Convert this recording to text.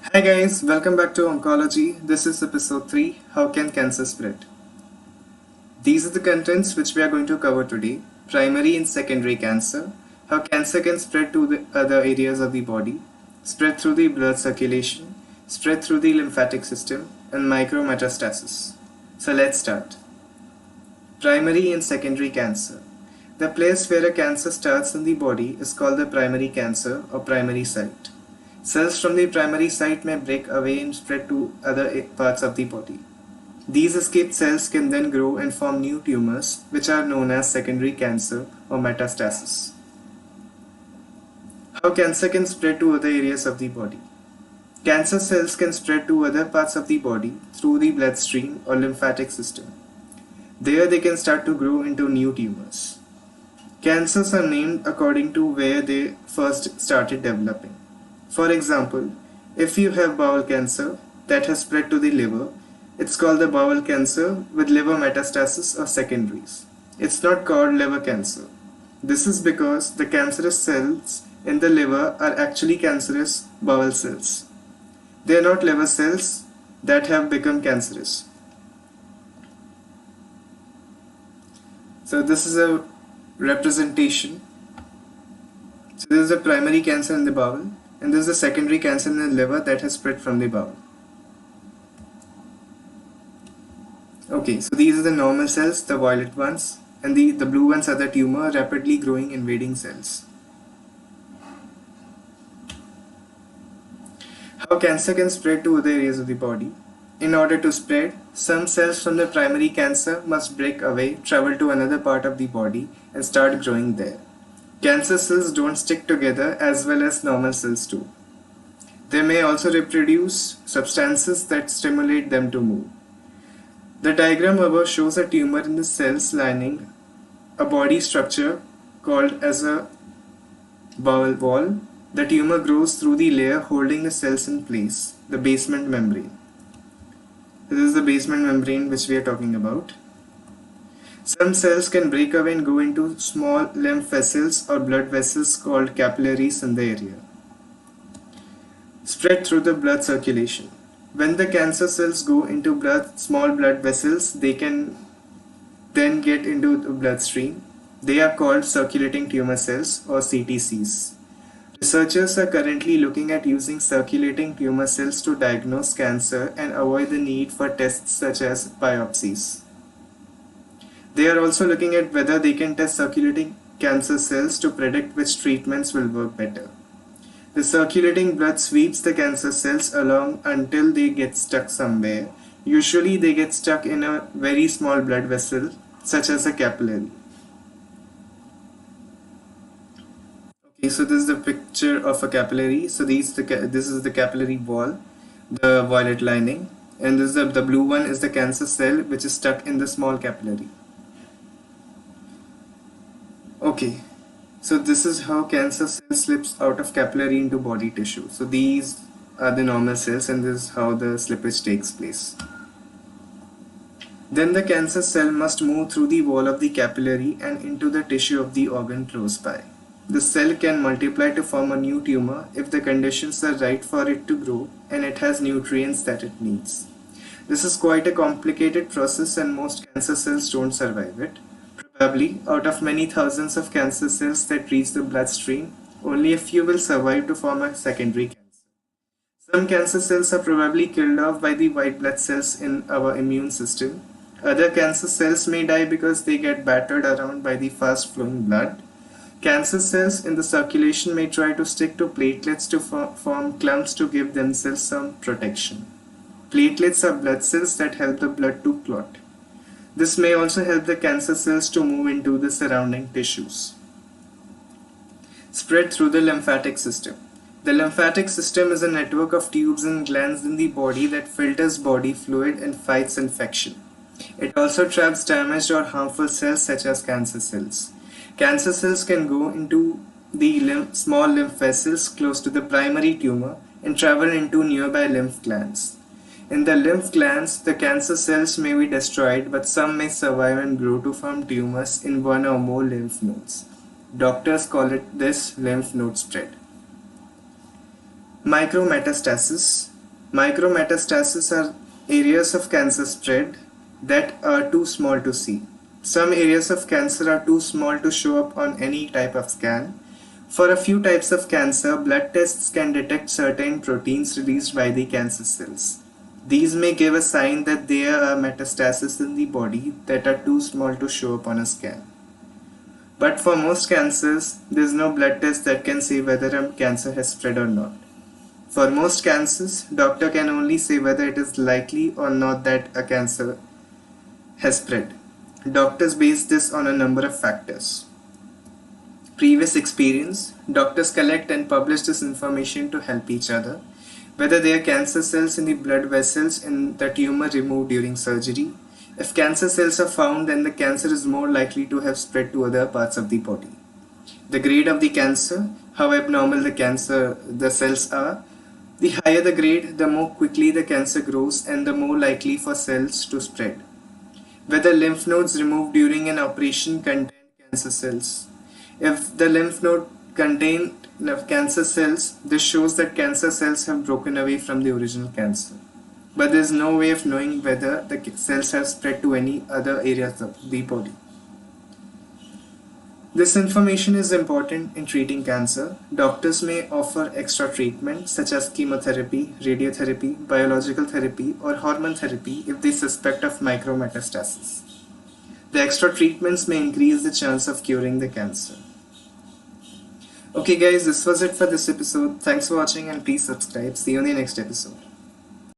Hi guys, welcome back to Oncology. This is episode 3, How Can Cancer Spread? These are the contents which we are going to cover today. Primary and secondary cancer, how cancer can spread to the other areas of the body, spread through the blood circulation, spread through the lymphatic system, and micrometastasis. So let's start. Primary and secondary cancer. The place where a cancer starts in the body is called the primary cancer or primary site. Cells from the primary site may break away and spread to other parts of the body. These escaped cells can then grow and form new tumors, which are known as secondary cancer or metastases. How cancer can spread to other areas of the body. Cancer cells can spread to other parts of the body through the bloodstream or lymphatic system. There they can start to grow into new tumors. Cancers are named according to where they first started developing. For example, if you have bowel cancer that has spread to the liver, it's called the bowel cancer with liver metastasis or secondaries. It's not called liver cancer. This is because the cancerous cells in the liver are actually cancerous bowel cells. They are not liver cells that have become cancerous. So this is a representation. So this is a primary cancer in the bowel, and this is a secondary cancer in the liver that has spread from the bowel. Okay, so these are the normal cells, the violet ones, and the blue ones are the tumor rapidly growing invading cells. How cancer can spread to other areas of the body. In order to spread, some cells from the primary cancer must break away, travel to another part of the body, and start growing there. Cancer cells don't stick together as well as normal cells do. They may also reproduce substances that stimulate them to move. The diagram above shows a tumor in the cells lining a body structure called as a bowel wall. The tumor grows through the layer holding the cells in place, the basement membrane. This is the basement membrane which we are talking about. Some cells can break away and go into small lymph vessels or blood vessels called capillaries in the area. Spread through the blood circulation. When the cancer cells go into small blood vessels, they can then get into the bloodstream. They are called circulating tumor cells or CTCs. Researchers are currently looking at using circulating tumor cells to diagnose cancer and avoid the need for tests such as biopsies. They are also looking at whether they can test circulating cancer cells to predict which treatments will work better. The circulating blood sweeps the cancer cells along until they get stuck somewhere. Usually they get stuck in a very small blood vessel, such as a capillary. Okay, so this is the picture of a capillary. So this is the capillary wall, the violet lining, and this is the blue one is the cancer cell which is stuck in the small capillary. Okay, so this is how cancer cell slips out of capillary into body tissue. So these are the normal cells and this is how the slippage takes place. Then the cancer cell must move through the wall of the capillary and into the tissue of the organ close by. The cell can multiply to form a new tumor if the conditions are right for it to grow and it has nutrients that it needs. This is quite a complicated process and most cancer cells don't survive it. Probably, out of many thousands of cancer cells that reach the bloodstream, only a few will survive to form a secondary cancer. Some cancer cells are probably killed off by the white blood cells in our immune system. Other cancer cells may die because they get battered around by the fast flowing blood. Cancer cells in the circulation may try to stick to platelets to form clumps to give themselves some protection. Platelets are blood cells that help the blood to clot. This may also help the cancer cells to move into the surrounding tissues. Spread through the lymphatic system. The lymphatic system is a network of tubes and glands in the body that filters body fluid and fights infection. It also traps damaged or harmful cells such as cancer cells. Cancer cells can go into the small lymph vessels close to the primary tumor and travel into nearby lymph glands. In the lymph glands, the cancer cells may be destroyed, but some may survive and grow to form tumors in one or more lymph nodes. Doctors call this lymph node spread. Micrometastasis. Micrometastases are areas of cancer spread that are too small to see. Some areas of cancer are too small to show up on any type of scan. For a few types of cancer, blood tests can detect certain proteins released by the cancer cells. These may give a sign that there are metastases in the body that are too small to show up on a scan. But for most cancers, there is no blood test that can say whether a cancer has spread or not. For most cancers, doctor can only say whether it is likely or not that a cancer has spread. Doctors base this on a number of factors. Previous experience, doctors collect and publish this information to help each other. Whether there are cancer cells in the blood vessels in the tumor removed during surgery. If cancer cells are found, then the cancer is more likely to have spread to other parts of the body. The grade of the cancer, how abnormal the cells are. The higher the grade, the more quickly the cancer grows and the more likely for cells to spread. Whether lymph nodes removed during an operation contain cancer cells. If the lymph node contained cancer cells, this shows that cancer cells have broken away from the original cancer. But there is no way of knowing whether the cells have spread to any other areas of the body. This information is important in treating cancer. Doctors may offer extra treatment such as chemotherapy, radiotherapy, biological therapy, or hormone therapy if they suspect of micrometastasis. The extra treatments may increase the chance of curing the cancer. Okay guys, this was it for this episode. Thanks for watching and please subscribe. See you in the next episode.